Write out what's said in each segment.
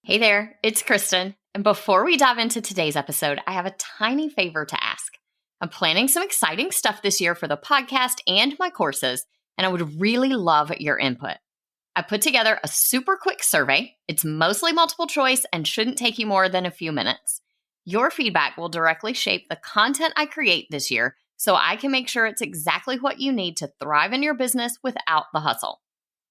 Hey there, it's Kristen. And before we dive into today's episode, I have a tiny favor to ask. I'm planning some exciting stuff this year for the podcast and my courses, and I would really love your input. I put together a super quick survey. It's mostly multiple choice and shouldn't take you more than a few minutes. Your feedback will directly shape the content I create this year, so I can make sure it's exactly what you need to thrive in your business without the hustle.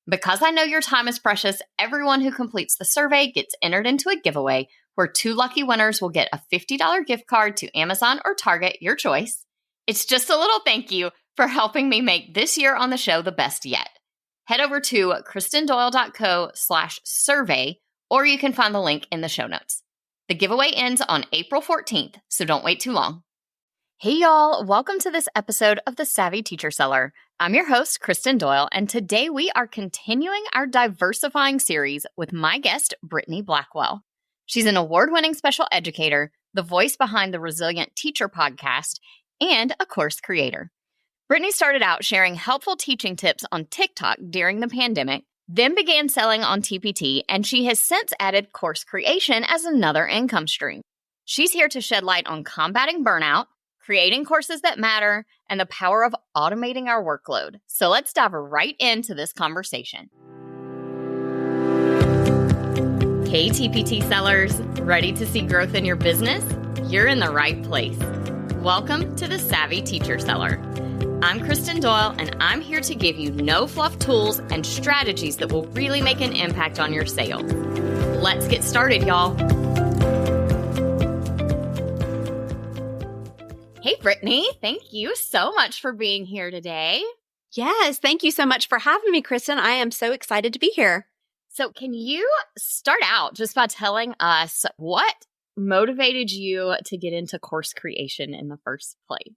Because I know your time is precious, everyone who completes the survey gets entered into a giveaway where 2 lucky winners will get a $50 gift card to Amazon or Target, your choice. It's just a little thank you for helping me make this year on the show the best yet. Head over to kristendoyle.co/survey, or you can find the link in the show notes. The giveaway ends on April 14th, so don't wait too long. Hey y'all, welcome to this episode of The Savvy Teacher Seller. I'm your host, Kristen Doyle, and today we are continuing our diversifying series with my guest, Brittany Blackwell. She's an award-winning special educator, the voice behind the Resilient Teacher podcast, and a course creator. Brittany started out sharing helpful teaching tips on TikTok during the pandemic, then began selling on TPT, and she has since added course creation as another income stream. She's here to shed light on combating burnout, creating courses that matter, and the power of automating our workload. So let's dive right into this conversation. Hey, TPT sellers, ready to see growth in your business? You're in the right place. Welcome to the Savvy Teacher Seller. I'm Kristen Doyle, and I'm here to give you no-fluff tools and strategies that will really make an impact on your sales. Let's get started, y'all. Hey, Brittany, thank you so much for being here today. Yes, thank you so much for having me, Kristen. I am so excited to be here. So can you start out just by telling us what motivated you to get into course creation in the first place?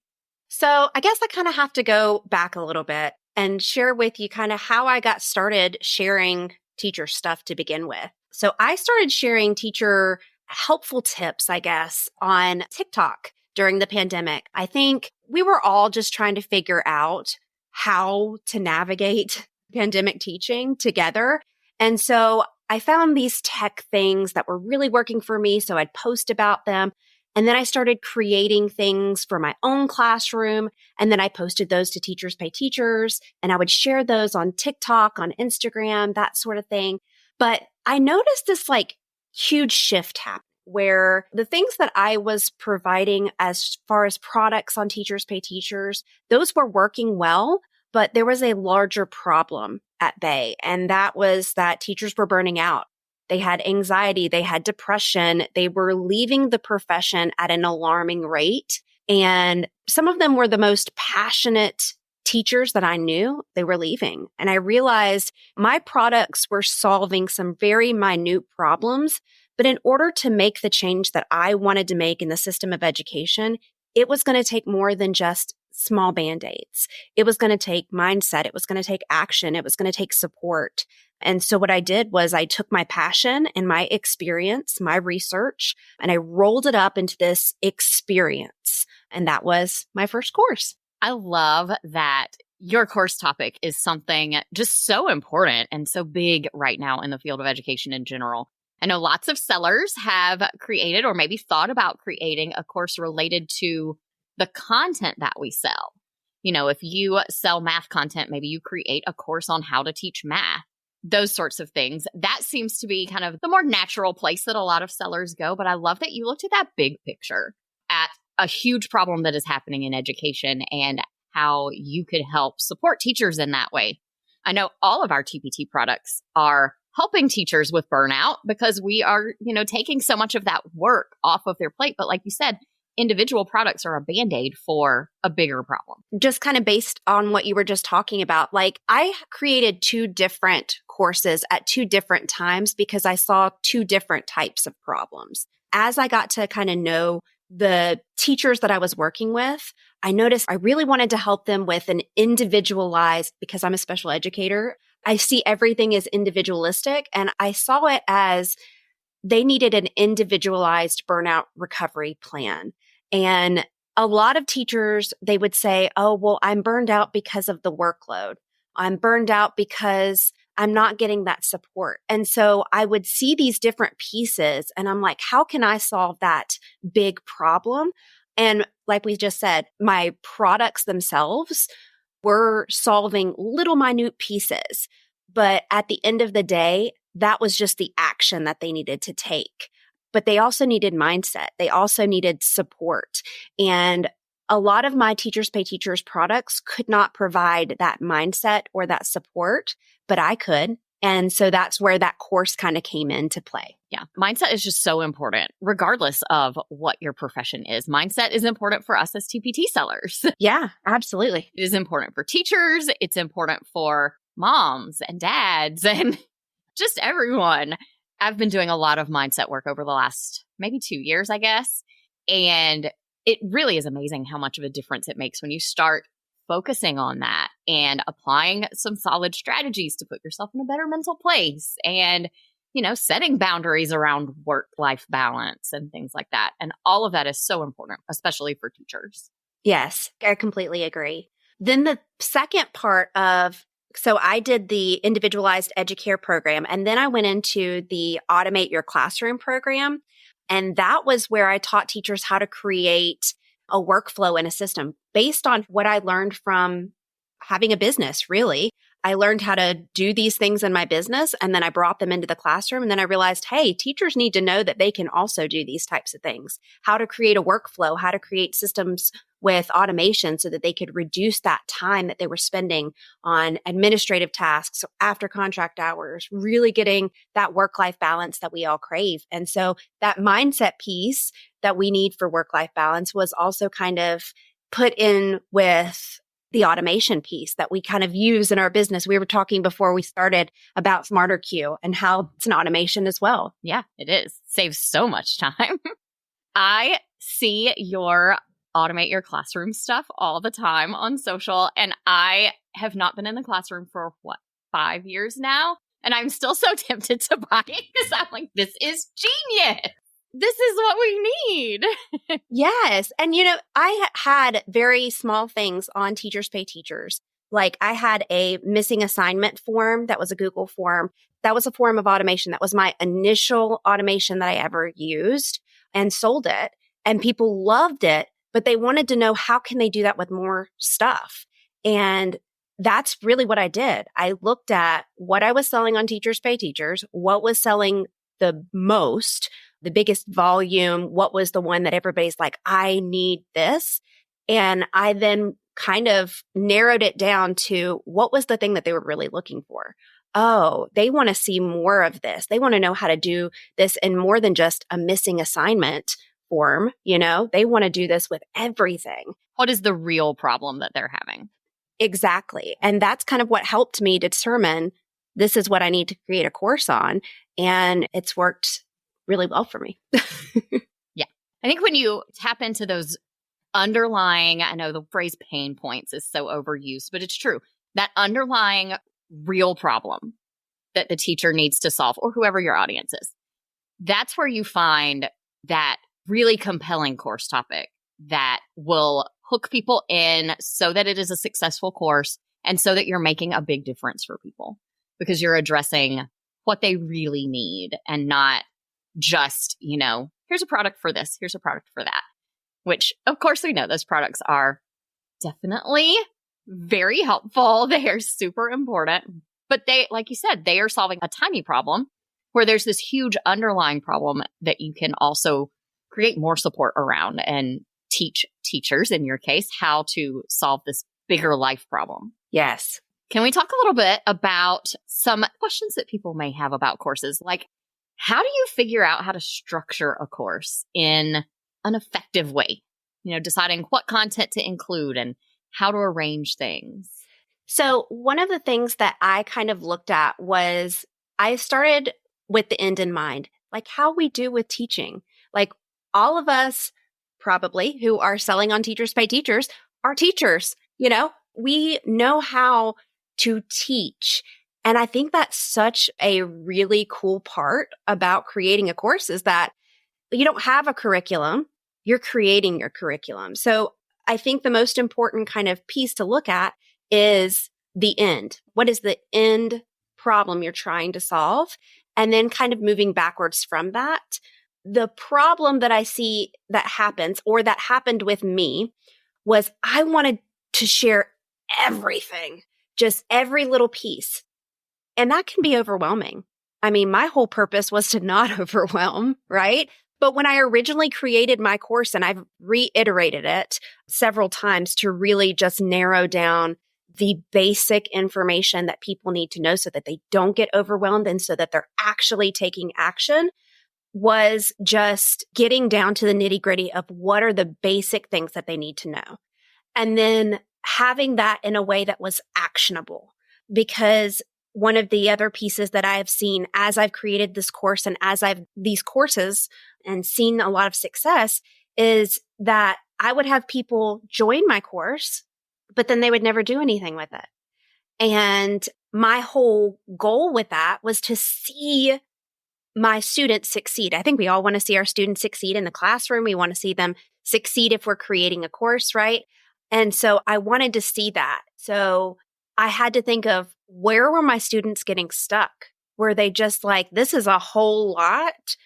So I guess I kind of have to go back a little bit and share with you kind of how I got started sharing teacher stuff to begin with. So I started sharing teacher helpful tips, I guess, on TikTok during the pandemic. I think we were all just trying to figure out how to navigate pandemic teaching together. And so I found these tech things that were really working for me. So I'd post about them. And then I started creating things for my own classroom. And then I posted those to Teachers Pay Teachers. And I would share those on TikTok, on Instagram, that sort of thing. But I noticed this huge shift happen, where the things that I was providing as far as products on Teachers Pay Teachers, those were working well, but there was a larger problem at bay. And that was that teachers were burning out. They had anxiety, they had depression, they were leaving the profession at an alarming rate. And some of them were the most passionate teachers that I knew. They were leaving. And I realized my products were solving some very minute problems. But in order to make the change that I wanted to make in the system of education, it was going to take more than just small Band-Aids. It was going to take mindset. It was going to take action. It was going to take support. And so what I did was I took my passion and my experience, my research, and I rolled it up into this experience. And that was my first course. I love that your course topic is something just so important and so big right now in the field of education in general. I know lots of sellers have created or maybe thought about creating a course related to the content that we sell. You know, if you sell math content, maybe you create a course on how to teach math, those sorts of things. That seems to be kind of the more natural place that a lot of sellers go. But I love that you looked at that big picture, at a huge problem that is happening in education and how you could help support teachers in that way. I know all of our TPT products are helping teachers with burnout because we are, taking so much of that work off of their plate. But like you said, individual products are a Band-Aid for a bigger problem. Just kind of based on what you were just talking about, I created 2 different courses at 2 different times because I saw 2 different types of problems. As I got to kind of know the teachers that I was working with, I noticed I really wanted to help them with an individualized, because I'm a special educator, I see everything as individualistic, and I saw it as they needed an individualized burnout recovery plan. And a lot of teachers, they would say, oh, well, I'm burned out because of the workload. I'm burned out because I'm not getting that support. And so I would see these different pieces and I'm like, how can I solve that big problem? And like we just said, my products themselves were solving little minute pieces. But at the end of the day, that was just the action that they needed to take. But they also needed mindset. They also needed support. And a lot of my Teachers Pay Teachers products could not provide that mindset or that support, but I could. And so that's where that course kind of came into play. Yeah. Mindset is just so important, regardless of what your profession is. Mindset is important for us as TPT sellers. Yeah, absolutely. It is important for teachers. It's important for moms and dads and just everyone. I've been doing a lot of mindset work over the last maybe 2 years, I guess. And it really is amazing how much of a difference it makes when you start focusing on that and applying some solid strategies to put yourself in a better mental place and, setting boundaries around work-life balance and things like that. And all of that is so important, especially for teachers. Yes, I completely agree. Then the second part so I did the individualized educare program, and then I went into the Automate Your Classroom program. And that was where I taught teachers how to create a workflow in a system based on what I learned from having a business, really. I learned how to do these things in my business, and then I brought them into the classroom. And then I realized, hey, teachers need to know that they can also do these types of things, how to create a workflow, how to create systems with automation so that they could reduce that time that they were spending on administrative tasks after contract hours, really getting that work-life balance that we all crave. And so that mindset piece that we need for work-life balance was also kind of put in with the automation piece that we kind of use in our business. We were talking before we started about Smarter Queue and how it's an automation as well. Yeah, it is. Saves so much time. I see your Automate Your Classroom stuff all the time on social, and I have not been in the classroom for 5 years now, and I'm still so tempted to buy it because I'm like, this is genius. This is what we need. Yes. And, I had very small things on Teachers Pay Teachers. Like I had a missing assignment form that was a Google form. That was a form of automation. That was my initial automation that I ever used and sold it. And people loved it, but they wanted to know how can they do that with more stuff? And that's really what I did. I looked at what I was selling on Teachers Pay Teachers, what was selling the most, the biggest volume, what was the one that everybody's like, I need this. And I then kind of narrowed it down to what was the thing that they were really looking for. Oh, they want to see more of this. They want to know how to do this in more than just a missing assignment form. They want to do this with everything. What is the real problem that they're having? Exactly. And that's kind of what helped me determine this is what I need to create a course on. And it's worked really well for me. Yeah. I think when you tap into those underlying, I know the phrase pain points is so overused, but it's true. That underlying real problem that the teacher needs to solve, or whoever your audience is, that's where you find that really compelling course topic that will hook people in so that it is a successful course and so that you're making a big difference for people because you're addressing what they really need and not just, here's a product for this, here's a product for that, which of course we know those products are definitely very helpful. They are super important, but they, like you said, they are solving a tiny problem where there's this huge underlying problem that you can also create more support around and teach teachers, in your case, how to solve this bigger life problem. Yes. Can we talk a little bit about some questions that people may have about courses? Like, how do you figure out how to structure a course in an effective way? Deciding what content to include and how to arrange things. So one of the things that I kind of looked at was I started with the end in mind, like how we do with teaching. Like all of us probably who are selling on Teachers Pay Teachers are teachers. We know how to teach. And I think that's such a really cool part about creating a course is that you don't have a curriculum, you're creating your curriculum. So I think the most important kind of piece to look at is the end. What is the end problem you're trying to solve, and then kind of moving backwards from that. The problem that I see that happens, or that happened with me, was I wanted to share everything, just every little piece. And that can be overwhelming. I mean, my whole purpose was to not overwhelm, right? But when I originally created my course, and I've reiterated it several times to really just narrow down the basic information that people need to know so that they don't get overwhelmed and so that they're actually taking action, was just getting down to the nitty gritty of what are the basic things that they need to know. And then having that in a way that was actionable. Because one of the other pieces that I have seen as I've created this course and as I've these courses and seen a lot of success is that I would have people join my course, but then they would never do anything with it. And my whole goal with that was to see my students succeed. I think we all want to see our students succeed in the classroom. We want to see them succeed if we're creating a course, right? And so I wanted to see that. So I had to think of, where were my students getting stuck? Were they just like, this is a whole lot?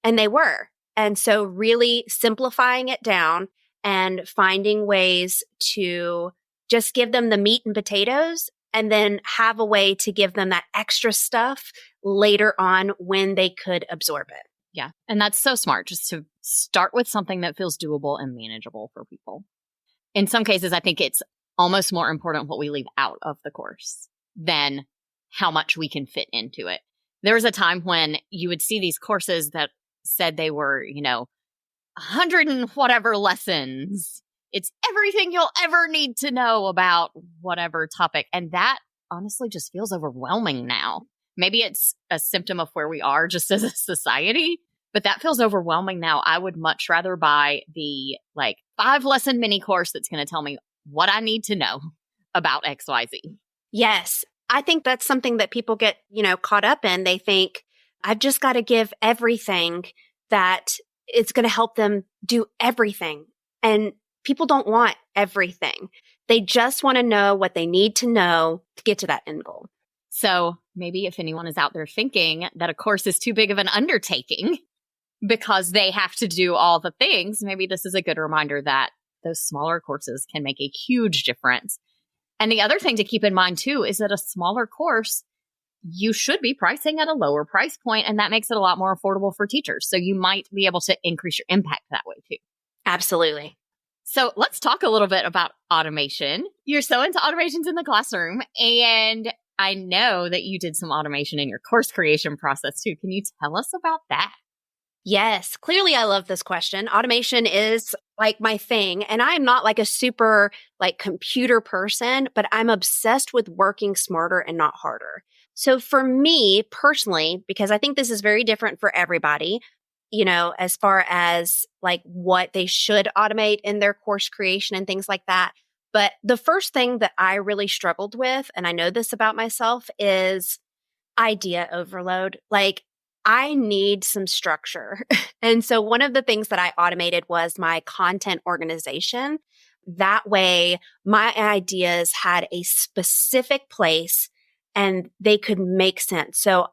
And they were. And so really simplifying it down and finding ways to just give them the meat and potatoes, and then have a way to give them that extra stuff later on when they could absorb it. Yeah. And that's so smart, just to start with something that feels doable and manageable for people. In some cases, I think it's almost more important what we leave out of the course than how much we can fit into it. There was a time when you would see these courses that said they were, 100 and whatever lessons. It's everything you'll ever need to know about whatever topic. And that honestly just feels overwhelming now. Maybe it's a symptom of where we are just as a society, but that feels overwhelming now. I would much rather buy the 5-lesson mini course that's going to tell me what I need to know about XYZ. Yes. I think that's something that people get, caught up in. They think, I've just got to give everything that it's going to help them do everything. And people don't want everything. They just want to know what they need to know to get to that end goal. So maybe if anyone is out there thinking that a course is too big of an undertaking because they have to do all the things, maybe this is a good reminder that those smaller courses can make a huge difference. And the other thing to keep in mind too is that a smaller course, you should be pricing at a lower price point, and that makes it a lot more affordable for teachers. So you might be able to increase your impact that way too. Absolutely. So let's talk a little bit about automation. You're so into automations in the classroom, and I know that you did some automation in your course creation process too. Can you tell us about that? Yes, clearly I love this question. Automation is my thing, and I'm not a super computer person, but I'm obsessed with working smarter and not harder. So for me personally, because I think this is very different for everybody, as far as what they should automate in their course creation and things like that. But the first thing that I really struggled with, and I know this about myself, is idea overload. I need some structure. And so one of the things that I automated was my content organization. That way, my ideas had a specific place and they could make sense. So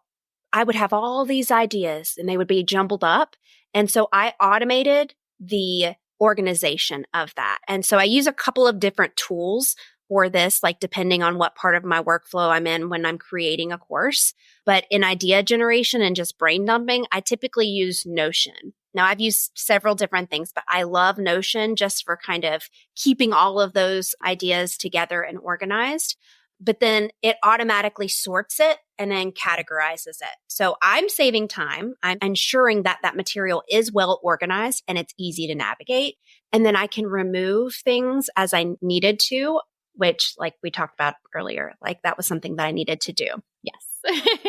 I would have all these ideas and they would be jumbled up. And so I automated the organization of that. And so I use a couple of different tools for this, depending on what part of my workflow I'm in when I'm creating a course. But in idea generation and just brain dumping, I typically use Notion. Now, I've used several different things, but I love Notion just for kind of keeping all of those ideas together and organized. But then it automatically sorts it and then categorizes it. So I'm saving time. I'm ensuring that that material is well organized and it's easy to navigate. And then I can remove things as I needed to, which we talked about earlier, that was something that I needed to do. Yes.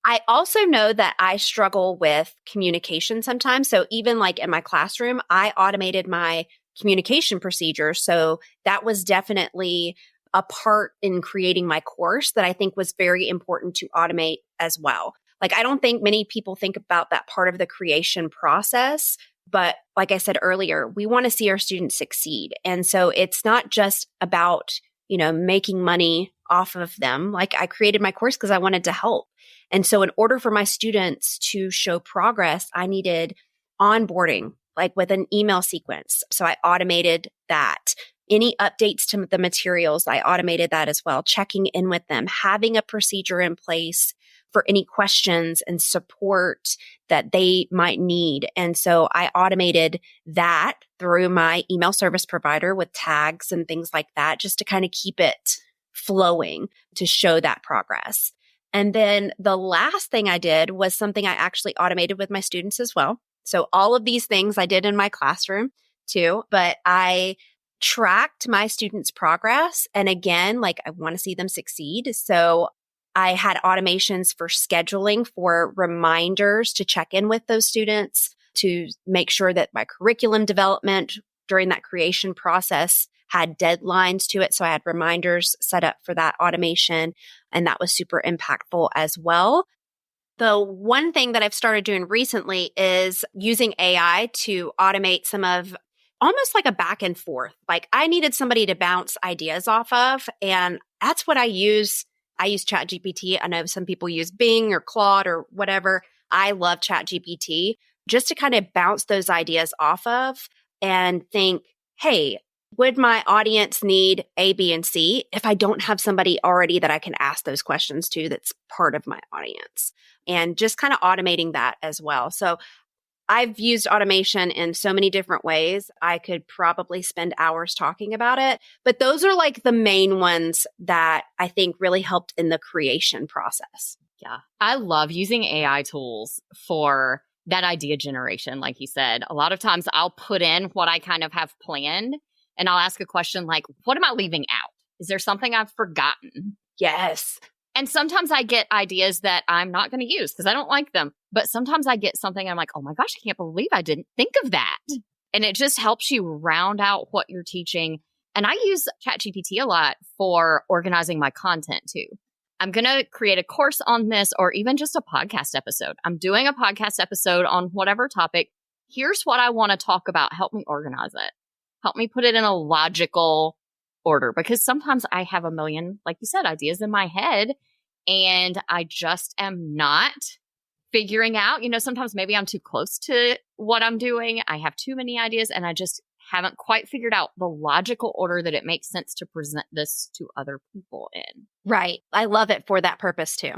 I also know that I struggle with communication sometimes. So even in my classroom, I automated my communication procedures. So that was definitely a part in creating my course that I think was very important to automate as well. I don't think many people think about that part of the creation process, but like I said earlier, we want to see our students succeed. And so it's not just about, making money off of them. Like I created my course because I wanted to help. And so in order for my students to show progress, I needed onboarding, like with an email sequence. So I automated that. Any updates to the materials, I automated that as well, checking in with them, having a procedure in place for any questions and support that they might need. And so I automated that through my email service provider with tags and things like that, just to kind of keep it flowing to show that progress. And then the last thing I did was something I actually automated with my students as well. So all of these things I did in my classroom too, but I tracked my students' progress. And again, like I want to see them succeed. So I had automations for scheduling, for reminders to check in with those students, to make sure that my curriculum development during that creation process had deadlines to it. So I had reminders set up for that automation, and that was super impactful as well. The one thing that I've started doing recently is using AI to automate some of almost like a back and forth. Like I needed somebody to bounce ideas off of, and that's what I use. I use ChatGPT. I know some people use Bing or Claude or whatever. I love ChatGPT just to kind of bounce those ideas off of and think, hey, would my audience need A, B, and C if I don't have somebody already that I can ask those questions to that's part of my audience? And just kind of automating that as well. So I've used automation in so many different ways. I could probably spend hours talking about it, but those are like the main ones that I think really helped in the creation process. Yeah. I love using AI tools for that idea generation. Like you said, a lot of times I'll put in what I kind of have planned and I'll ask a question like, what am I leaving out? Is there something I've forgotten? Yes. And sometimes I get ideas that I'm not going to use because I don't like them. But sometimes I get something I'm like, oh my gosh, I can't believe I didn't think of that. And it just helps you round out what you're teaching. And I use ChatGPT a lot for organizing my content too. I'm going to create a course on this or even just a podcast episode. I'm doing a podcast episode on whatever topic. Here's what I want to talk about. Help me organize it. Help me put it in a logical order, because sometimes I have a million, like you said, ideas in my head and I just am not figuring out, sometimes maybe I'm too close to what I'm doing. I have too many ideas and I just haven't quite figured out the logical order that it makes sense to present this to other people in. Right. I love it for that purpose too.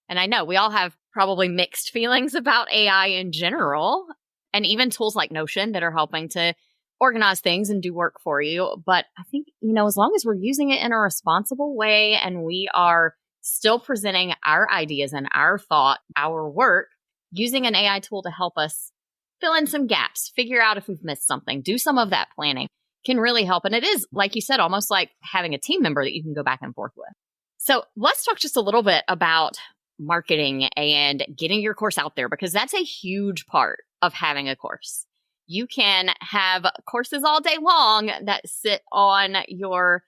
And I know we all have probably mixed feelings about AI in general, and even tools like Notion that are helping to organize things and do work for you. But I think, as long as we're using it in a responsible way and we are still presenting our ideas and our thought, our work, using an AI tool to help us fill in some gaps, figure out if we've missed something, do some of that planning can really help. And it is, like you said, almost like having a team member that you can go back and forth with. So let's talk just a little bit about marketing and getting your course out there, because that's a huge part of having a course. You can have courses all day long that sit on your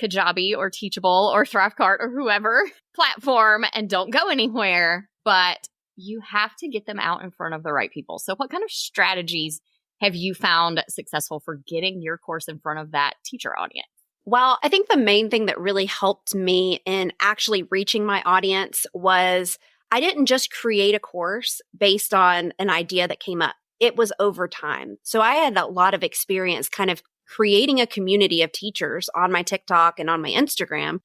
Kajabi or Teachable or Thrivecart or whoever platform and don't go anywhere, but you have to get them out in front of the right people. So what kind of strategies have you found successful for getting your course in front of that teacher audience? Well, I think the main thing that really helped me in actually reaching my audience was I didn't just create a course based on an idea that came up. It was over time. So I had a lot of experience kind of creating a community of teachers on my TikTok and on my Instagram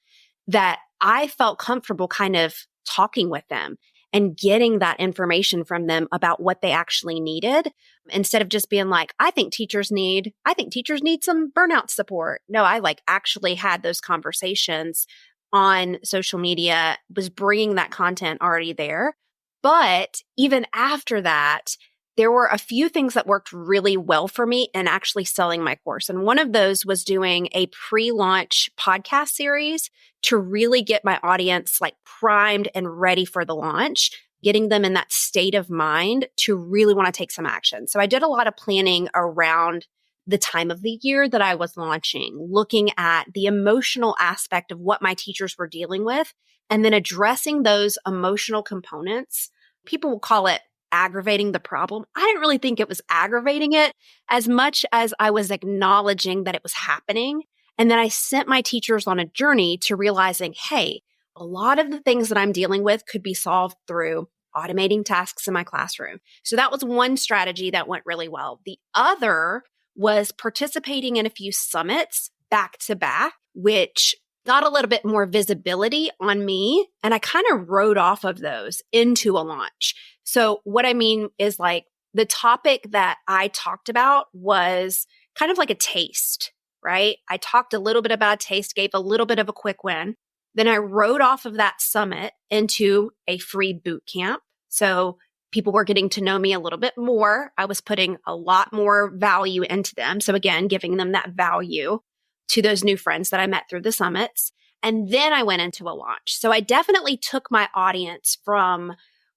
that I felt comfortable kind of talking with them and getting that information from them about what they actually needed, instead of just being like, I think teachers need some burnout support. No, I actually had those conversations on social media, was bringing that content already there. But even after that, there were a few things that worked really well for me in actually selling my course. And one of those was doing a pre-launch podcast series to really get my audience primed and ready for the launch, getting them in that state of mind to really want to take some action. So I did a lot of planning around the time of the year that I was launching, looking at the emotional aspect of what my teachers were dealing with, and then addressing those emotional components. People will call it aggravating the problem. I didn't really think it was aggravating it as much as I was acknowledging that it was happening And then I sent my teachers on a journey to realizing, hey, a lot of the things that I'm dealing with could be solved through automating tasks in my classroom. So that was one strategy that went really well. The other was participating in a few summits back to back, which got a little bit more visibility on me. And I kind of rode off of those into a launch. So what I mean is like the topic that I talked about was kind of like a taste, right? I talked a little bit about a taste, gave a little bit of a quick win. Then I rode off of that summit into a free boot camp. So people were getting to know me a little bit more. I was putting a lot more value into them. So again, giving them that value to those new friends that I met through the summits. And then I went into a launch. So I definitely took my audience from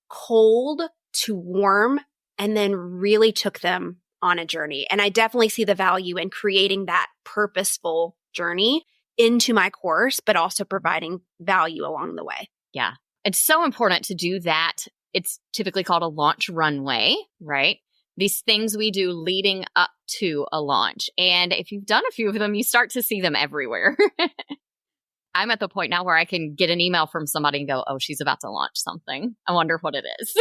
cold to warm and then really took them on a journey. And I definitely see the value in creating that purposeful journey into my course, but also providing value along the way. Yeah. It's so important to do that. It's typically called a launch runway, right? These things we do leading up to a launch. And if you've done a few of them, you start to see them everywhere. I'm at the point now where I can get an email from somebody and go, oh, she's about to launch something. I wonder what it is.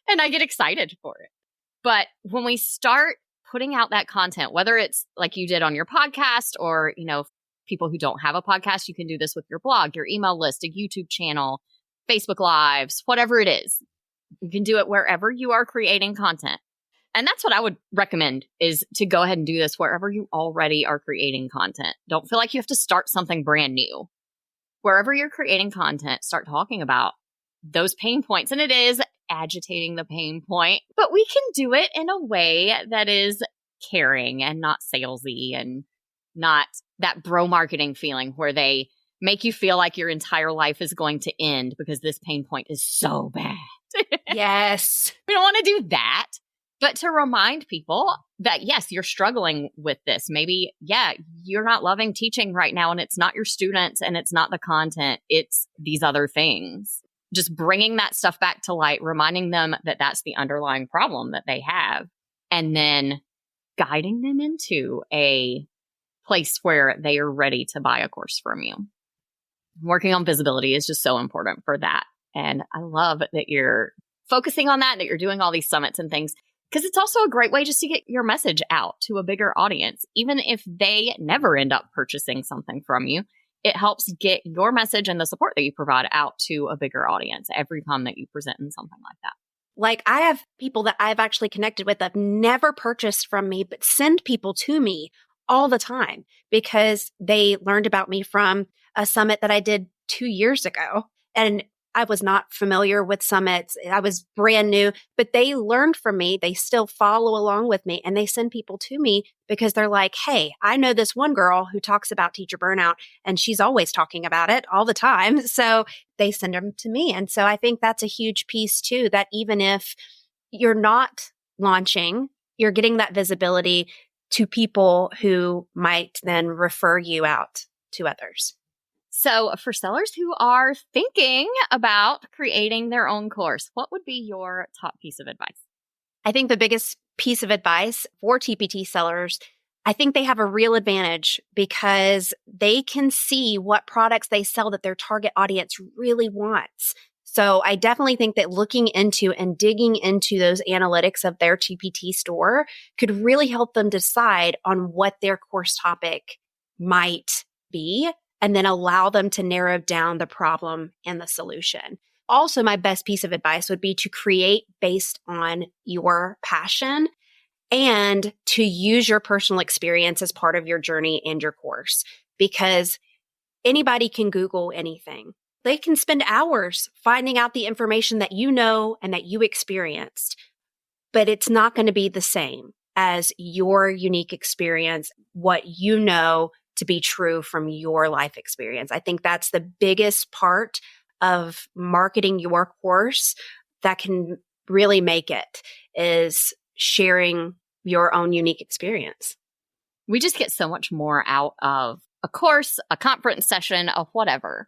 And I get excited for it. But when we start putting out that content, whether it's like you did on your podcast or, people who don't have a podcast, you can do this with your blog, your email list, a YouTube channel, Facebook Lives, whatever it is. You can do it wherever you are creating content. And that's what I would recommend is to go ahead and do this wherever you already are creating content. Don't feel like you have to start something brand new. Wherever you're creating content, start talking about those pain points. And it is agitating the pain point, but we can do it in a way that is caring and not salesy and not that bro marketing feeling where they make you feel like your entire life is going to end because this pain point is so bad. Yes. We don't want to do that, but to remind people that, yes, you're struggling with this. Maybe, you're not loving teaching right now and it's not your students and it's not the content. It's these other things. Just bringing that stuff back to light, reminding them that that's the underlying problem that they have, and then guiding them into a place where they are ready to buy a course from you. Working on visibility is just so important for that. And I love that you're focusing on that you're doing all these summits and things, because it's also a great way just to get your message out to a bigger audience. Even if they never end up purchasing something from you, it helps get your message and the support that you provide out to a bigger audience every time that you present in something like that. Like I have people that I've actually connected with that have never purchased from me, but send people to me all the time because they learned about me from a summit that I did 2 years ago. And I was not familiar with summits. I was brand new, but they learned from me. They still follow along with me and they send people to me because they're like, hey, I know this one girl who talks about teacher burnout and she's always talking about it all the time. So they send them to me. And so I think that's a huge piece too, that even if you're not launching, you're getting that visibility to people who might then refer you out to others. So for sellers who are thinking about creating their own course, what would be your top piece of advice? I think the biggest piece of advice for TPT sellers, I think they have a real advantage because they can see what products they sell that their target audience really wants. So I definitely think that looking into and digging into those analytics of their TPT store could really help them decide on what their course topic might be, and then allow them to narrow down the problem and the solution. Also, my best piece of advice would be to create based on your passion and to use your personal experience as part of your journey and your course, because anybody can Google anything. They can spend hours finding out the information that you know and that you experienced, but it's not going to be the same as your unique experience, what you know to be true from your life experience. I think that's the biggest part of marketing your course that can really make it, is sharing your own unique experience. We just get so much more out of a course, a conference session, of whatever,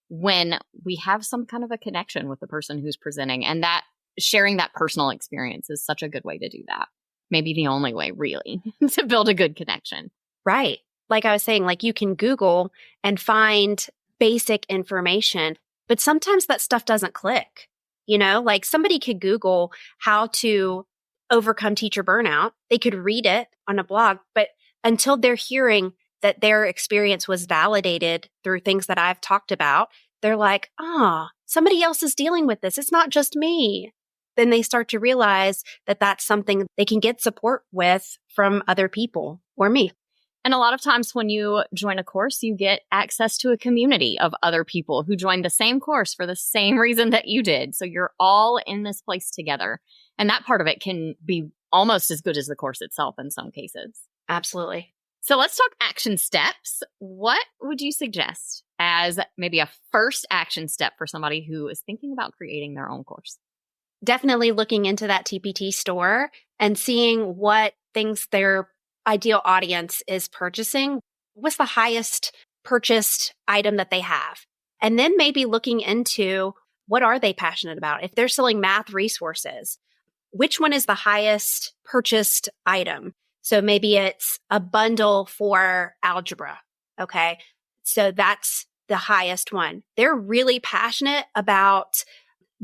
when we have some kind of a connection with the person who's presenting. And that sharing that personal experience is such a good way to do that. Maybe the only way, really, to build a good connection. Right. like I was saying, like you can Google and find basic information, but sometimes that stuff doesn't click. Like somebody could Google how to overcome teacher burnout. They could read it on a blog, but until they're hearing that their experience was validated through things that I've talked about, they're like, somebody else is dealing with this. It's not just me. Then they start to realize that that's something they can get support with from other people or me. And a lot of times when you join a course, you get access to a community of other people who joined the same course for the same reason that you did. So you're all in this place together. And that part of it can be almost as good as the course itself in some cases. Absolutely. So let's talk action steps. What would you suggest as maybe a first action step for somebody who is thinking about creating their own course? Definitely looking into that TPT store and seeing what things their ideal audience is purchasing. What's the highest purchased item that they have? And then maybe looking into what are they passionate about? If they're selling math resources, which one is the highest purchased item? So maybe it's a bundle for algebra. Okay. So that's the highest one. They're really passionate about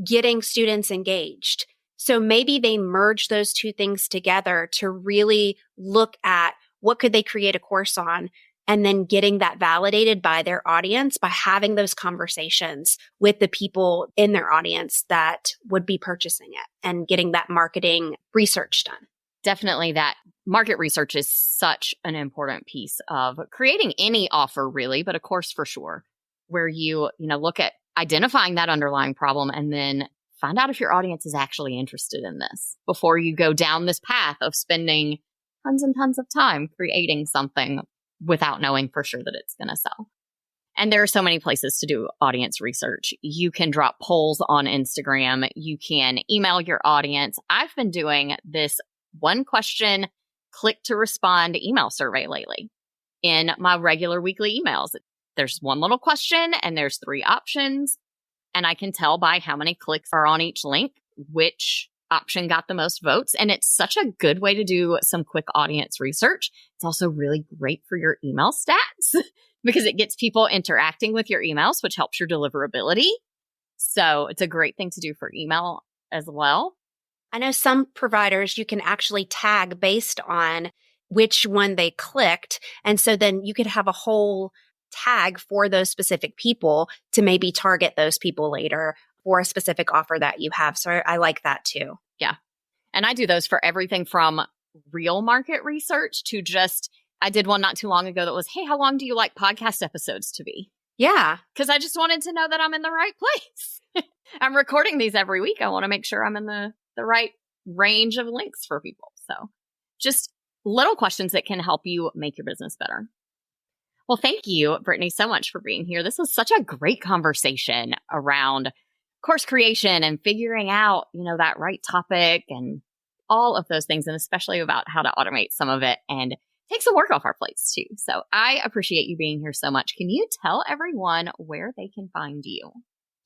getting students engaged. So maybe they merge those two things together to really look at what could they create a course on, and then getting that validated by their audience by having those conversations with the people in their audience that would be purchasing it and getting that marketing research done. Definitely that market research is such an important piece of creating any offer really, but a course for sure, where you look at identifying that underlying problem and then find out if your audience is actually interested in this before you go down this path of spending tons and tons of time creating something without knowing for sure that it's going to sell. And there are so many places to do audience research. You can drop polls on Instagram. You can email your audience. I've been doing this one question, click to respond email survey lately in my regular weekly emails. There's one little question and there's 3 options. And I can tell by how many clicks are on each link, which option got the most votes. And it's such a good way to do some quick audience research. It's also really great for your email stats because it gets people interacting with your emails, which helps your deliverability. So it's a great thing to do for email as well. I know some providers you can actually tag based on which one they clicked. And so then you could have a whole tag for those specific people to maybe target those people later for a specific offer that you have. So I like that too. Yeah. And I do those for everything from real market research to just, I did one not too long ago that was, hey, how long do you like podcast episodes to be? Yeah. Because I just wanted to know that I'm in the right place. I'm recording these every week. I want to make sure I'm in the right range of links for people. So just little questions that can help you make your business better. Well, thank you, Brittany, so much for being here. This was such a great conversation around course creation and figuring out, that right topic and all of those things, and especially about how to automate some of it and take some work off our plates too. So I appreciate you being here so much. Can you tell everyone where they can find you?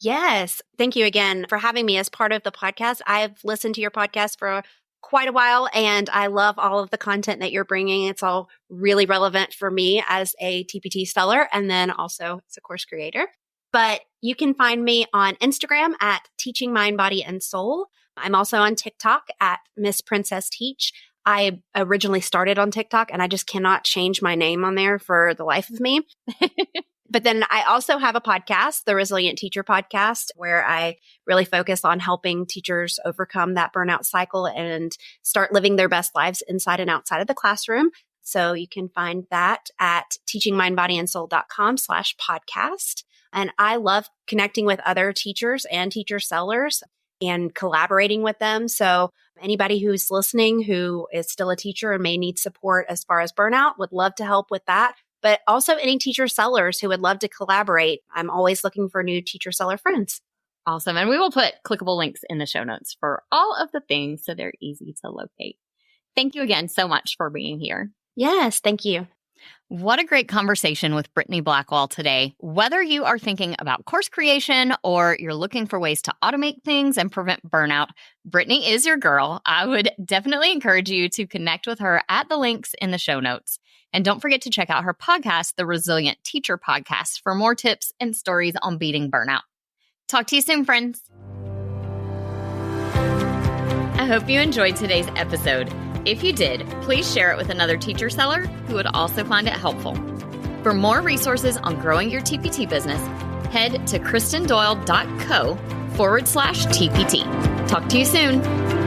Yes. Thank you again for having me as part of the podcast. I've listened to your podcast for quite a while, and I love all of the content that you're bringing. It's all really relevant for me as a TPT seller and then also as a course creator. But you can find me on Instagram at Teaching Mind, Body, and Soul. I'm also on TikTok at Miss Princess Teach. I originally started on TikTok and I just cannot change my name on there for the life of me. But then I also have a podcast, the Resilient Teacher Podcast, where I really focus on helping teachers overcome that burnout cycle and start living their best lives inside and outside of the classroom. So you can find that at teachingmindbodyandsoul.com/podcast. And I love connecting with other teachers and teacher sellers and collaborating with them. So anybody who's listening who is still a teacher and may need support as far as burnout would love to help with that. But also any teacher sellers who would love to collaborate. I'm always looking for new teacher seller friends. Awesome. And we will put clickable links in the show notes for all of the things so they're easy to locate. Thank you again so much for being here. Yes, thank you. What a great conversation with Brittany Blackwell today. Whether you are thinking about course creation or you're looking for ways to automate things and prevent burnout, Brittany is your girl. I would definitely encourage you to connect with her at the links in the show notes. And don't forget to check out her podcast, the Resilient Teacher Podcast, for more tips and stories on beating burnout. Talk to you soon, friends. I hope you enjoyed today's episode. If you did, please share it with another teacher seller who would also find it helpful. For more resources on growing your TPT business, head to kristendoyle.co/TPT. Talk to you soon.